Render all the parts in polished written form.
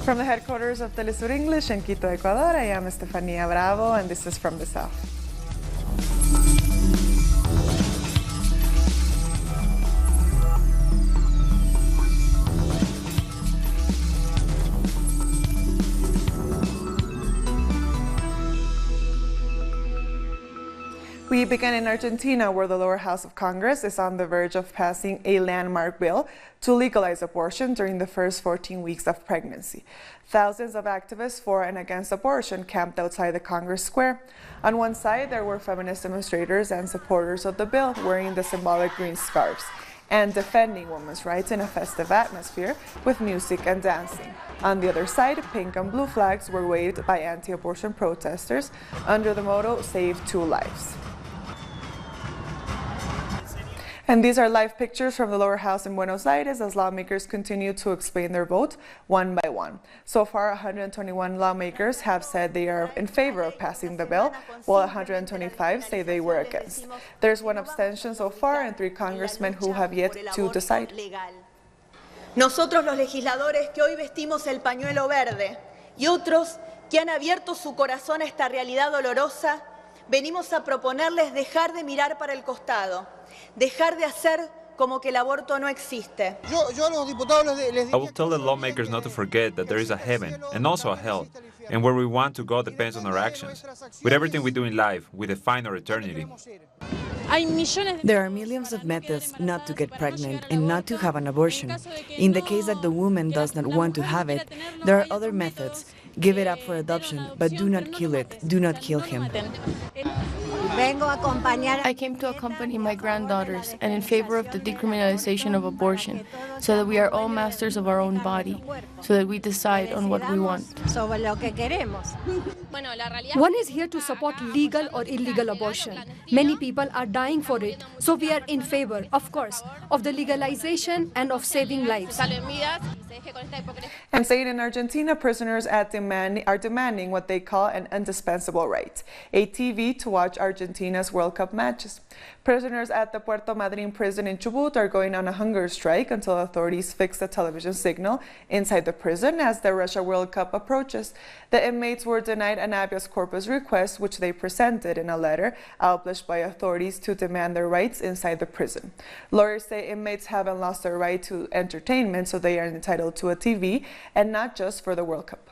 From the headquarters of Telesur English in Quito, Ecuador, I am Estefania Bravo, and this is From the South. We begin in Argentina, where the lower house of Congress is on the verge of passing a landmark bill to legalize abortion during the first 14 weeks of pregnancy. Thousands of activists for and against abortion camped outside the Congress Square. On one side, there were feminist demonstrators and supporters of the bill wearing the symbolic green scarves and defending women's rights in a festive atmosphere with music and dancing. On the other side, pink and blue flags were waved by anti-abortion protesters under the motto, "Save Two Lives." And these are live pictures from the lower house in Buenos Aires as lawmakers continue to explain their vote one by one. So far, 121 lawmakers have said they are in favor of passing the bill, while 125 say they were against. There's one abstention so far and 3 congressmen who have yet to decide. Nosotros los legisladores que hoy vestimos el pañuelo verde y otros que han abierto su corazón a esta realidad dolorosa, venimos a proponerles dejar de mirar para el costado, dejar de hacer como que el aborto no existe. I will tell the lawmakers not to forget that there is a heaven and also a hell, and where we want to go depends on our actions. With everything we do in life, we define our eternity. There are millions of methods not to get pregnant and not to have an abortion. In the case that the woman does not want to have it, there are other methods. Give it up for adoption, but do not kill it. Do not kill him. I came to accompany my granddaughters and in favor of the decriminalization of abortion, so that we are all masters of our own body, so that we decide on what we want. One is here to support legal or illegal abortion. Many people are dying for it, so we are in favor, of course, of the legalization and of saving lives. And staying in Argentina, prisoners are demanding what they call an indispensable right, a TV to watch Argentina's World Cup matches. Prisoners at the Puerto Madryn prison in Chubut are going on a hunger strike until authorities fix the television signal inside the prison as the Russia World Cup approaches. The inmates were denied an habeas corpus request, which they presented in a letter published by authorities to demand their rights inside the prison. Lawyers say inmates haven't lost their right to entertainment, so they are entitled to a TV, and not just for the World Cup.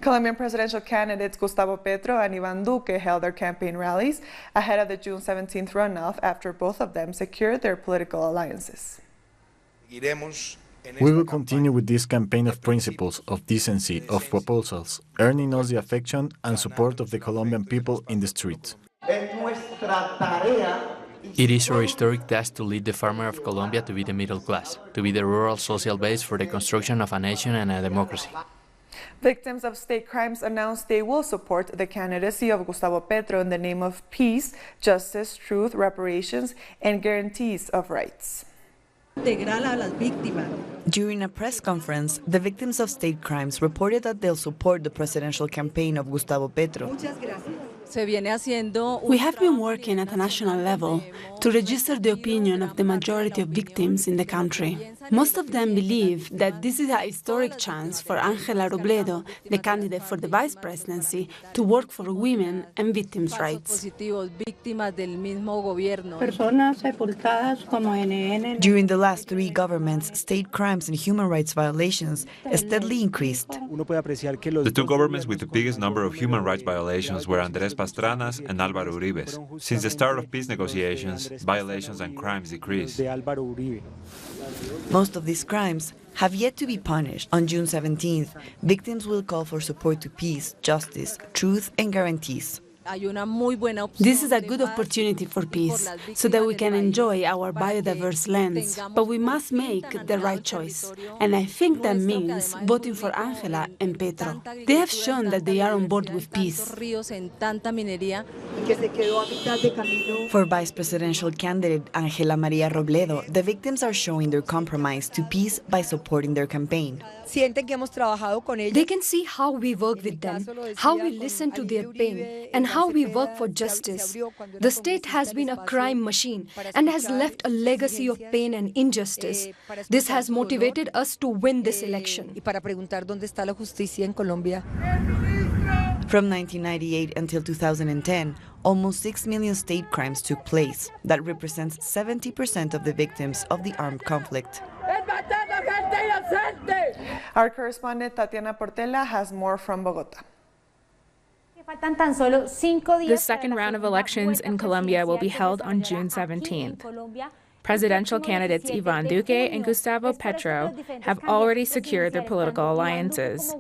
Colombian presidential candidates Gustavo Petro and Iván Duque held their campaign rallies ahead of the June 17th runoff after both of them secured their political alliances. We will continue with this campaign of principles, of decency, of proposals, earning us the affection and support of the Colombian people in the streets. It is our historic task to lead the farmer of Colombia to be the middle class, to be the rural social base for the construction of a nation and a democracy. Victims of state crimes announced they will support the candidacy of Gustavo Petro in the name of peace, justice, truth, reparations, and guarantees of rights. During a press conference, the victims of state crimes reported that they'll support the presidential campaign of Gustavo Petro. We have been working at a national level to register the opinion of the majority of victims in the country. Most of them believe that this is a historic chance for Ángela Robledo, the candidate for the vice presidency, to work for women and victims' rights. During the last 3 governments, state crimes and human rights violations steadily increased. The 2 governments with the biggest number of human rights violations were Andrés Pastrana's and Álvaro Uribe's. Since the start of peace negotiations, violations and crimes decreased. Most of these crimes have yet to be punished. On June 17th, victims will call for support to peace, justice, truth, and guarantees. This is a good opportunity for peace, so that we can enjoy our biodiverse lands. But we must make the right choice. And I think that means voting for Ángela and Petro. They have shown that they are on board with peace. For vice presidential candidate Ángela María Robledo, the victims are showing their compromise to peace by supporting their campaign. They can see how we work with them, how we listen to their pain, and how we work for justice. The state has been a crime machine and has left a legacy of pain and injustice. This has motivated us to win this election. From 1998 until 2010, almost 6 million state crimes took place. That represents 70% of the victims of the armed conflict. Our correspondent Tatiana Portela has more from Bogota. The second round of elections in Colombia will be held on June 17th. Presidential candidates Iván Duque and Gustavo Petro have already secured their political alliances.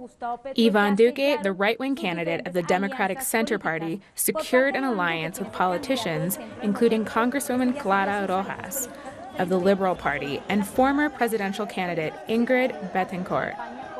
Iván Duque, the right-wing candidate of the Democratic Center Party, secured an alliance with politicians, including Congresswoman Clara Rojas of the Liberal Party and former presidential candidate Ingrid Betancourt.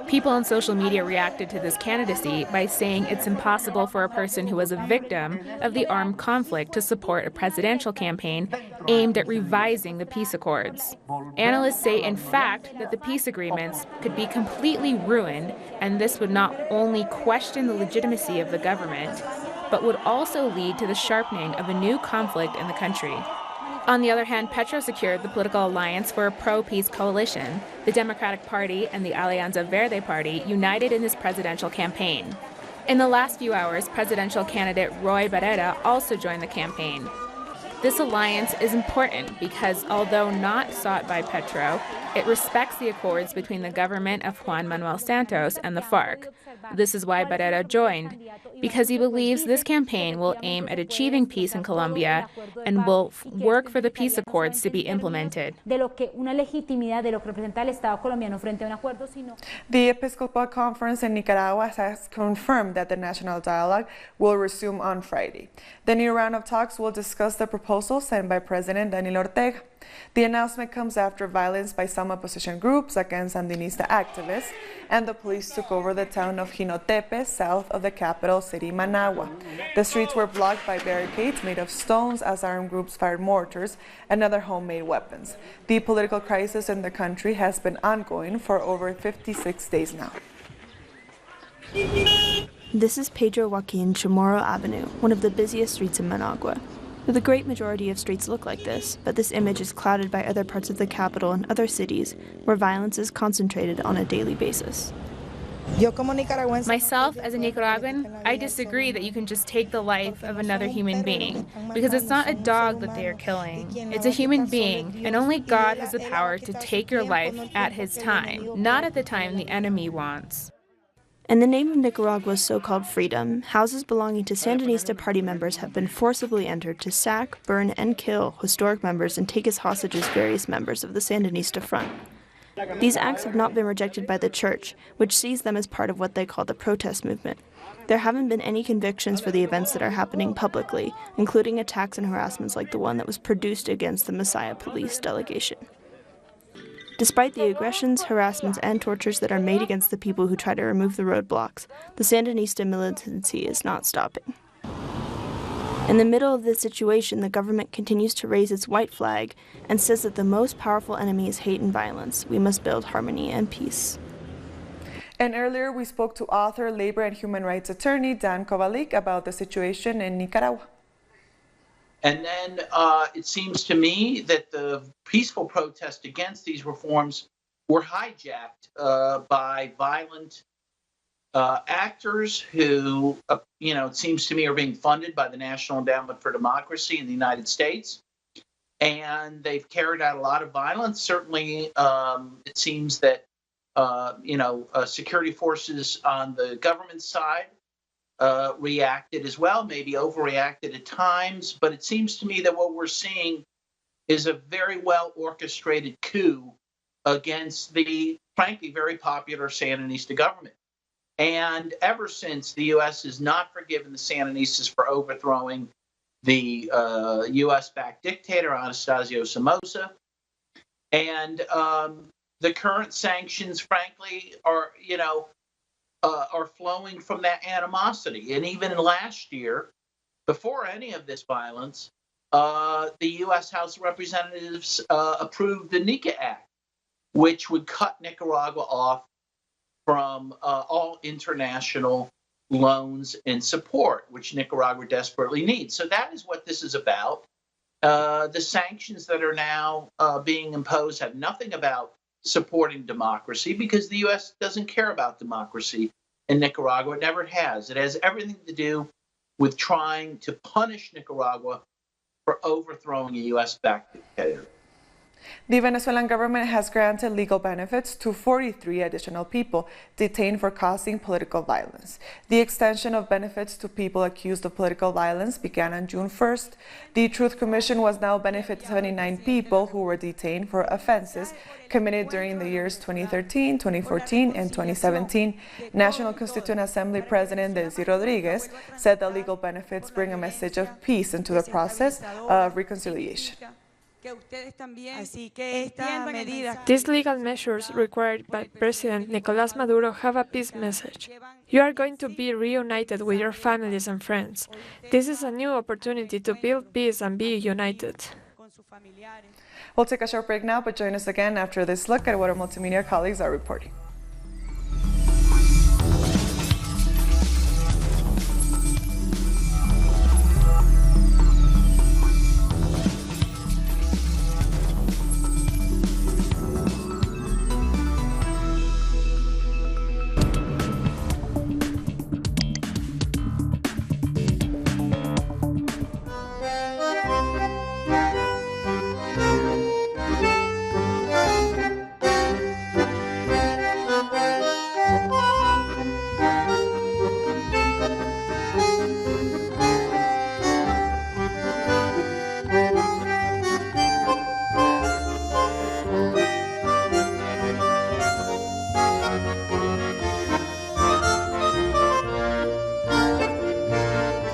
People on social media reacted to this candidacy by saying it's impossible for a person who was a victim of the armed conflict to support a presidential campaign aimed at revising the peace accords. Analysts say, in fact, that the peace agreements could be completely ruined, and this would not only question the legitimacy of the government, but would also lead to the sharpening of a new conflict in the country. On the other hand, Petro secured the political alliance for a pro-peace coalition. The Democratic Party and the Alianza Verde Party united in this presidential campaign. In the last few hours, presidential candidate Roy Barrera also joined the campaign. This alliance is important because, although not sought by Petro, it respects the accords between the government of Juan Manuel Santos and the FARC. This is why Barrera joined, because he believes this campaign will aim at achieving peace in Colombia and will work for the peace accords to be implemented. The Episcopal Conference in Nicaragua has confirmed that the national dialogue will resume on Friday. The new round of talks will discuss the proposal sent by President Daniel Ortega. The announcement comes after violence by some opposition groups against Sandinista activists, and the police took over the town of Jinotepe, south of the capital city, Managua. The streets were blocked by barricades made of stones as armed groups fired mortars and other homemade weapons. The political crisis in the country has been ongoing for over 56 days now. This is Pedro Joaquin Chamorro Avenue, one of the busiest streets in Managua. The great majority of streets look like this, but this image is clouded by other parts of the capital and other cities where violence is concentrated on a daily basis. Myself, as a Nicaraguan, I disagree that you can just take the life of another human being, because it's not a dog that they are killing. It's a human being, and only God has the power to take your life at His time, not at the time the enemy wants. In the name of Nicaragua's so-called freedom, houses belonging to Sandinista party members have been forcibly entered to sack, burn, and kill historic members and take as hostages various members of the Sandinista Front. These acts have not been rejected by the church, which sees them as part of what they call the protest movement. There haven't been any convictions for the events that are happening publicly, including attacks and harassments like the one that was produced against the Messiah Police delegation. Despite the aggressions, harassments, and tortures that are made against the people who try to remove the roadblocks, the Sandinista militancy is not stopping. In the middle of this situation, the government continues to raise its white flag and says that the most powerful enemy is hate and violence. We must build harmony and peace. And earlier, we spoke to author, labor, and human rights attorney Dan Kovalik about the situation in Nicaragua. And then it seems to me that the peaceful protest against these reforms were hijacked by violent actors who, it seems to me, are being funded by the National Endowment for Democracy in the United States. And they've carried out a lot of violence. Certainly, it seems that, security forces on the government side reacted as well, maybe overreacted at times. But it seems to me that what we're seeing is a very well orchestrated coup against the, frankly, very popular Sandinista government. And ever since, the U.S. has not forgiven the Sandinistas for overthrowing the U.S.-backed dictator, Anastasio Somoza. And the current sanctions, frankly, are flowing from that animosity. And even last year, before any of this violence, the U.S. House of Representatives approved the NICA Act, which would cut Nicaragua off from all international loans and support, which Nicaragua desperately needs. So that is what this is about. The sanctions that are now being imposed have nothing about supporting democracy, because the U.S. doesn't care about democracy in Nicaragua. It never has. It has everything to do with trying to punish Nicaragua for overthrowing a U.S.-backed dictator. The Venezuelan government has granted legal benefits to 43 additional people detained for causing political violence. The extension of benefits to people accused of political violence began on June 1st. The Truth Commission was now benefit 79 people who were detained for offenses committed during the years 2013, 2014, and 2017. National Constituent Assembly President Delcy Rodriguez said that legal benefits bring a message of peace into the process of reconciliation. These legal measures required by President Nicolás Maduro have a peace message. You are going to be reunited with your families and friends. This is a new opportunity to build peace and be united. We'll take a short break now, but join us again after this look at what our multimedia colleagues are reporting.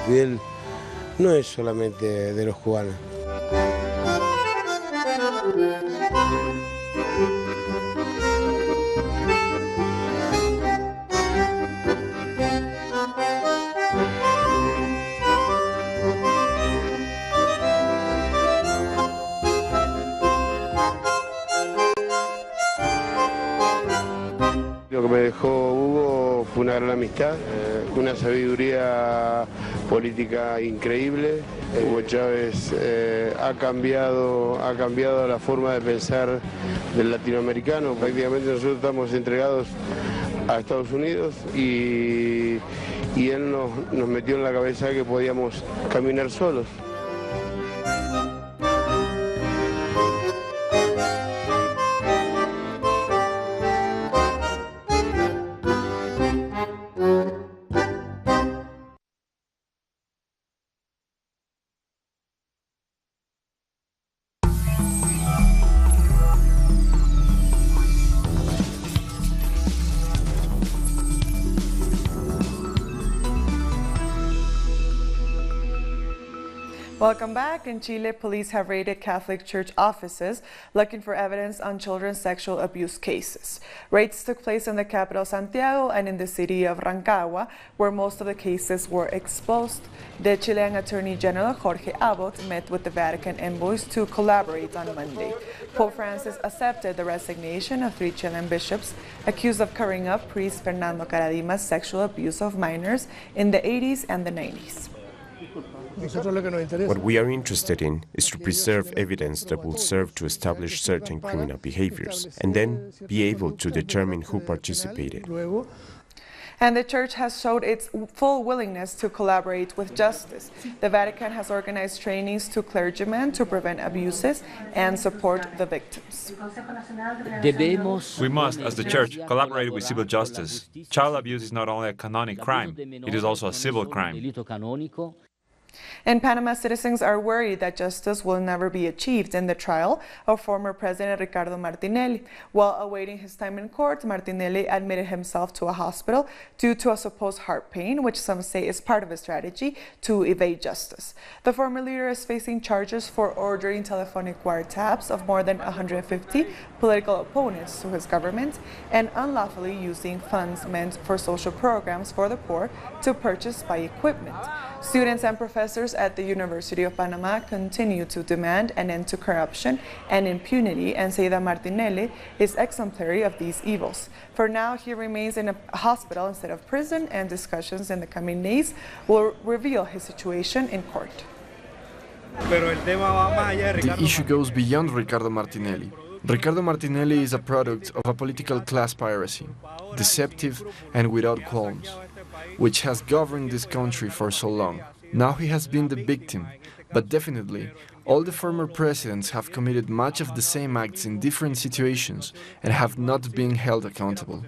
Fidel no es solamente de los cubanos. Lo que me dejó Hugo fue una gran amistad, una sabiduría política increíble. Hugo Chávez ha cambiado la forma de pensar del latinoamericano. Prácticamente nosotros estamos entregados a Estados Unidos y él nos metió en la cabeza que podíamos caminar solos. Welcome back. In Chile, police have raided Catholic Church offices looking for evidence on children's sexual abuse cases. Raids took place in the capital Santiago and in the city of Rancagua, where most of the cases were exposed. The Chilean Attorney General Jorge Abbott met with the Vatican envoys to collaborate on Monday. Pope Francis accepted the resignation of 3 Chilean bishops accused of covering up priest Fernando Caradima's sexual abuse of minors in the 80s and the 90s. What we are interested in is to preserve evidence that will serve to establish certain criminal behaviors and then be able to determine who participated. And the Church has showed its full willingness to collaborate with justice. The Vatican has organized trainings to clergymen to prevent abuses and support the victims. We must, as the Church, collaborate with civil justice. Child abuse is not only a canonic crime, it is also a civil crime. In Panama, citizens are worried that justice will never be achieved in the trial of former President Ricardo Martinelli. While awaiting his time in court, Martinelli admitted himself to a hospital due to a supposed heart pain, which some say is part of a strategy to evade justice. The former leader is facing charges for ordering telephonic wiretaps of more than 150 political opponents to his government and unlawfully using funds meant for social programs for the poor to purchase spy equipment. Students and professors professors at the University of Panama continue to demand an end to corruption and impunity and say that Martinelli is exemplary of these evils. For now, he remains in a hospital instead of prison, and discussions in the coming days will reveal his situation in court. The issue goes beyond Ricardo Martinelli. Ricardo Martinelli is a product of a political class piracy, deceptive and without qualms, which has governed this country for so long. Now he has been the victim, but definitely all the former presidents have committed much of the same acts in different situations and have not been held accountable.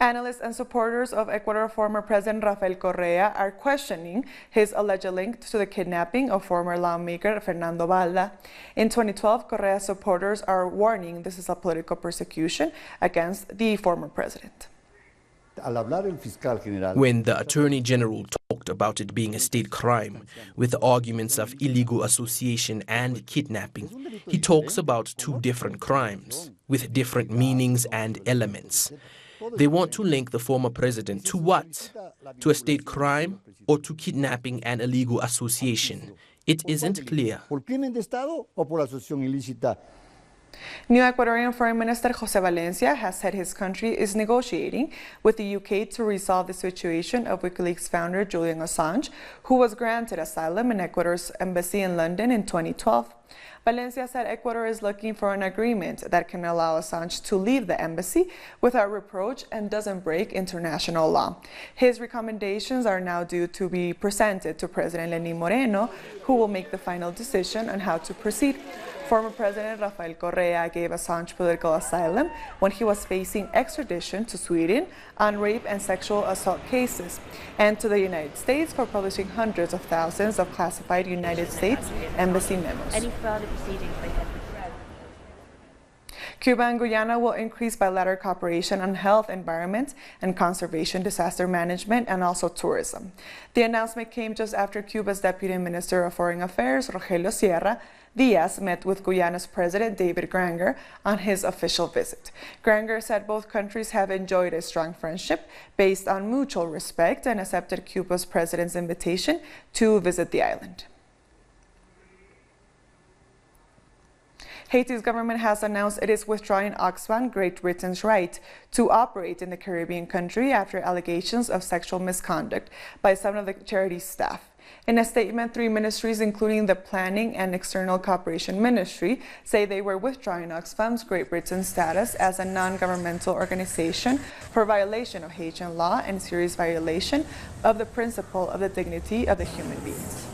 Analysts and supporters of Ecuador former President Rafael Correa are questioning his alleged link to the kidnapping of former lawmaker Fernando Balda. In 2012, Correa's supporters are warning this is a political persecution against the former president. When the Attorney General talked about it being a state crime, with the arguments of illegal association and kidnapping, he talks about two different crimes, with different meanings and elements. They want to link the former president to what? To a state crime or to kidnapping and illegal association? It isn't clear. New Ecuadorian Foreign Minister José Valencia has said his country is negotiating with the UK to resolve the situation of WikiLeaks founder Julian Assange, who was granted asylum in Ecuador's embassy in London in 2012. Valencia said Ecuador is looking for an agreement that can allow Assange to leave the embassy without reproach and doesn't break international law. His recommendations are now due to be presented to President Lenín Moreno, who will make the final decision on how to proceed. Former President Rafael Correa gave Assange political asylum when he was facing extradition to Sweden on rape and sexual assault cases, and to the United States for publishing hundreds of thousands of classified United States embassy memos. Any further proceedings they have read. Cuba and Guyana will increase bilateral cooperation on health, environment, and conservation, disaster management, and also tourism. The announcement came just after Cuba's Deputy Minister of Foreign Affairs, Rogelio Sierra Diaz, met with Guyana's President David Granger on his official visit. Granger said both countries have enjoyed a strong friendship based on mutual respect and accepted Cuba's president's invitation to visit the island. Haiti's government has announced it is withdrawing Oxfam, Great Britain's right to operate in the Caribbean country after allegations of sexual misconduct by some of the charity's staff. In a statement, 3 ministries, including the Planning and External Cooperation Ministry, say they were withdrawing Oxfam's Great Britain status as a non-governmental organization for violation of Haitian law and serious violation of the principle of the dignity of the human beings.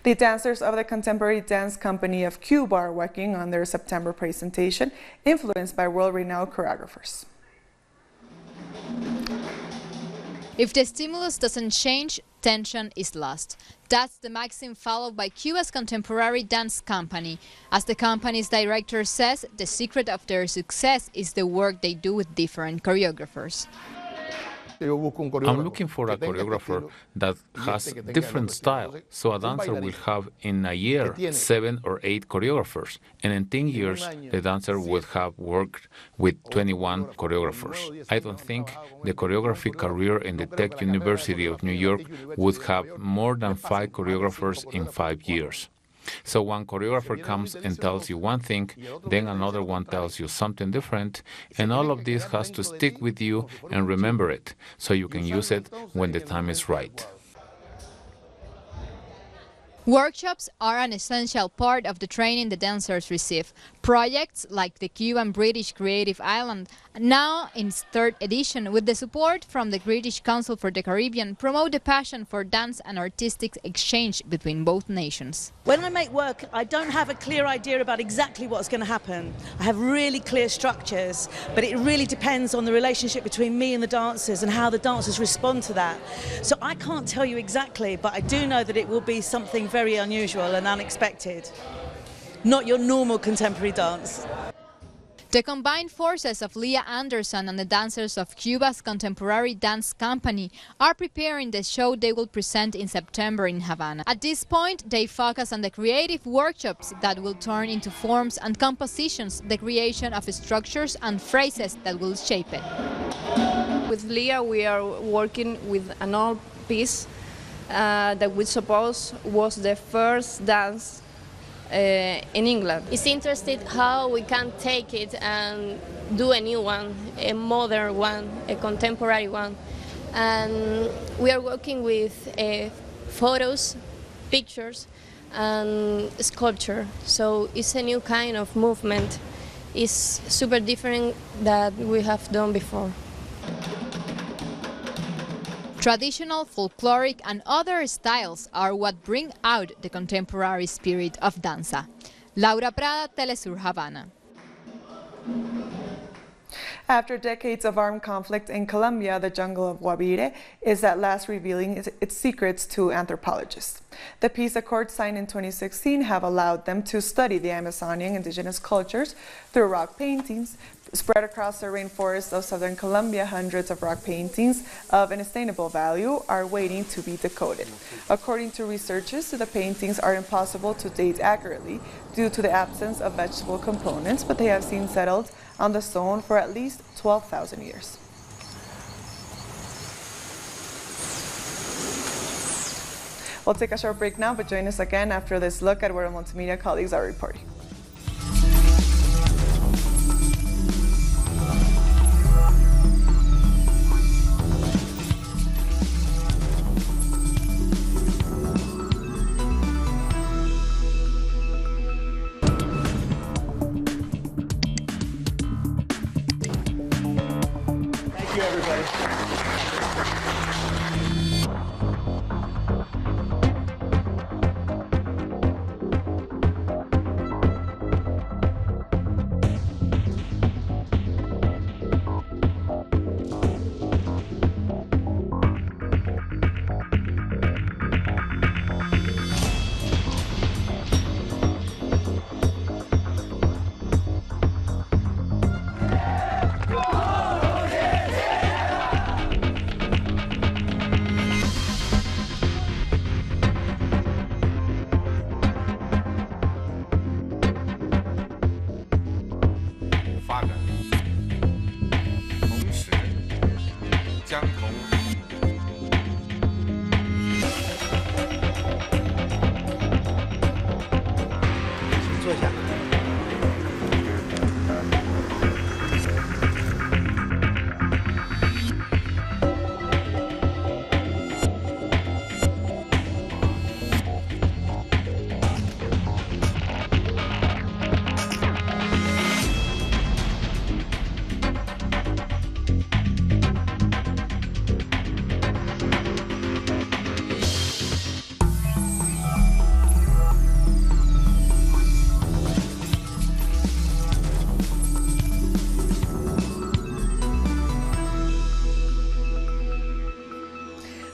The dancers of the contemporary dance company of Cuba are working on their September presentation, influenced by world-renowned choreographers. If the stimulus doesn't change, tension is lost. That's the maxim followed by Cuba's contemporary dance company. As the company's director says, the secret of their success is the work they do with different choreographers. I'm looking for a choreographer that has different style, so a dancer will have in a year 7 or 8 choreographers, and in 10 years the dancer would have worked with 21 choreographers. I don't think the choreography career in the Tech University of New York would have more than 5 choreographers in 5 years. So one choreographer comes and tells you one thing, then another one tells you something different, and all of this has to stick with you and remember it, so you can use it when the time is right. Workshops are an essential part of the training the dancers receive. Projects like the Cuban-British Creative Island, now in its 3rd edition with the support from the British Council for the Caribbean, promote the passion for dance and artistic exchange between both nations. When I make work, I don't have a clear idea about exactly what's going to happen. I have really clear structures, but it really depends on the relationship between me and the dancers and how the dancers respond to that. So I can't tell you exactly, but I do know that it will be something very unusual and unexpected. Not your normal contemporary dance. The combined forces of Leah Anderson and the dancers of Cuba's contemporary dance company are preparing the show they will present in September in Havana. At this point, they focus on the creative workshops that will turn into forms and compositions, the creation of structures and phrases that will shape it. With Leah, we are working with an old piece that we suppose was the first dance in England. It's interesting how we can take it and do a new one, a modern one, a contemporary one. And we are working with photos, pictures, and sculpture. So it's a new kind of movement. It's super different that we have done before. Traditional, folkloric, and other styles are what bring out the contemporary spirit of danza. Laura Prada, Telesur Havana. After decades of armed conflict in Colombia, the jungle of Guavire is at last revealing its secrets to anthropologists. The peace accords signed in 2016 have allowed them to study the Amazonian indigenous cultures through rock paintings. Spread across the rainforests of southern Colombia, hundreds of rock paintings of inestimable value are waiting to be decoded. According to researchers, the paintings are impossible to date accurately due to the absence of vegetable components, but they have seen settled on the stone for at least 12,000 years. We'll take a short break now, but join us again after this look at where our multimedia colleagues are reporting. Thank you, everybody.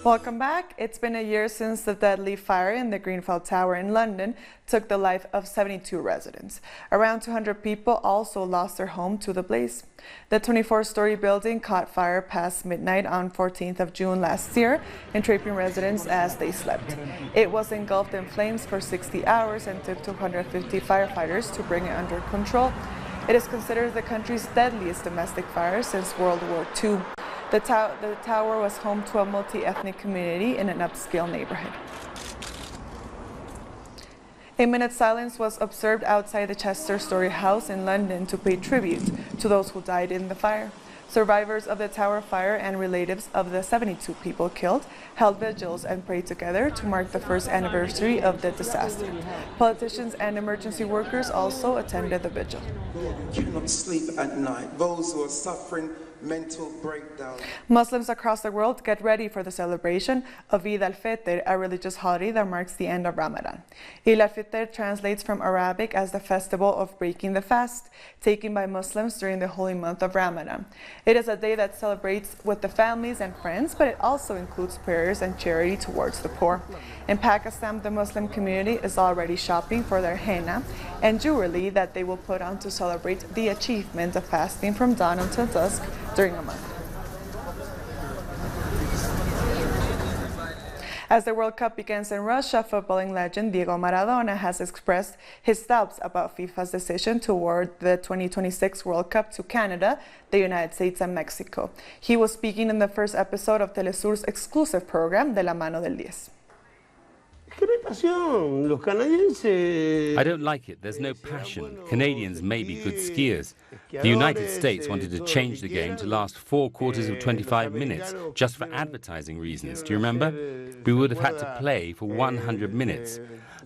Welcome back. It's been a year since the deadly fire in the Grenfell Tower in London took the life of 72 residents. Around 200 people also lost their home to the blaze. The 24-story building caught fire past midnight on 14th of June last year, entrapping residents as they slept. It was engulfed in flames for 60 hours and took 250 firefighters to bring it under control. It is considered the country's deadliest domestic fire since World War II. The tower was home to a multi-ethnic community in an upscale neighborhood. A minute's silence was observed outside the Chester Story House in London to pay tribute to those who died in the fire. Survivors of the tower fire and relatives of the 72 people killed held vigils and prayed together to mark the first anniversary of the disaster. Politicians and emergency workers also attended the vigil. You cannot sleep at night. Those who are suffering mental breakdown. Muslims across the world get ready for the celebration of Eid al-Fitr, a religious holiday that marks the end of Ramadan. Eid al-Fitr translates from Arabic as the festival of breaking the fast, taken by Muslims during the holy month of Ramadan. It is a day that celebrates with the families and friends, but it also includes prayers and charity towards the poor. In Pakistan, the Muslim community is already shopping for their henna and jewelry that they will put on to celebrate the achievement of fasting from dawn until dusk during a month. As the World Cup begins in Russia, footballing legend Diego Maradona has expressed his doubts about FIFA's decision to award the 2026 World Cup to Canada, the United States, and Mexico. He was speaking in the first episode of Telesur's exclusive program, De la Mano del 10. I don't like it. There's no passion. Canadians may be good skiers. The United States wanted to change the game to last 4 quarters of 25 minutes, just for advertising reasons. Do you remember? We would have had to play for 100 minutes.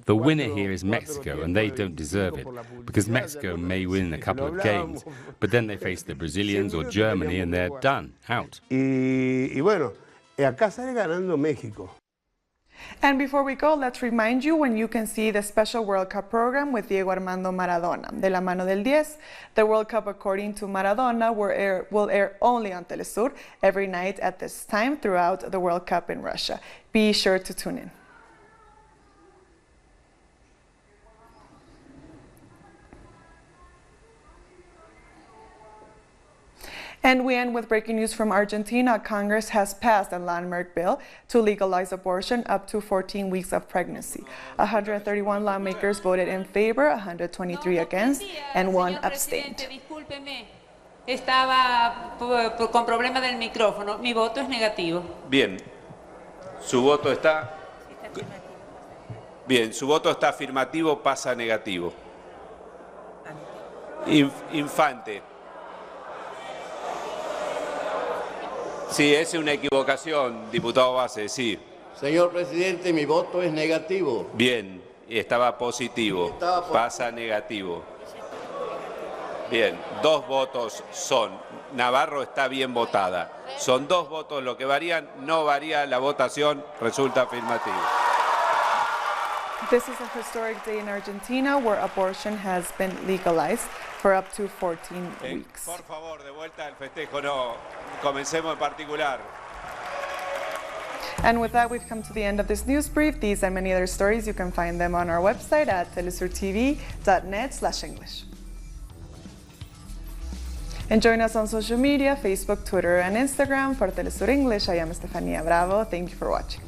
The winner here is Mexico, and they don't deserve it, because Mexico may win a couple of games, but then they face the Brazilians or Germany, and they're done, out. And before we go, let's remind you when you can see the special World Cup program with Diego Armando Maradona, De la Mano del 10. The World Cup, according to Maradona, will air only on Telesur every night at this time throughout the World Cup in Russia. Be sure to tune in. And we end with breaking news from Argentina. Congress has passed a landmark bill to legalize abortion up to 14 weeks of pregnancy. 131 lawmakers voted in favor, 123 against, and 1 abstained. Estaba con problema del micrófono. Mi voto es negativo. Bien. Su voto está... Bien, su voto está afirmativo, pasa negativo. Infante. Sí, es una equivocación, diputado Base, sí. Señor presidente, mi voto es negativo. Bien, estaba positivo, pasa negativo. Bien, 2 votos son. Navarro está bien votada. Son 2 votos lo que varían, no varía la votación, resulta afirmativo. This is a historic day in Argentina where abortion has been legalized for up to 14 weeks. Por favor, de vuelta al festejo, no. Comencemos en particular. And with that, we've come to the end of this news brief. These and many other stories, you can find them on our website at telesurtv.net/English. And join us on social media, Facebook, Twitter, and Instagram. For Telesur English, I am Estefania Bravo. Thank you for watching.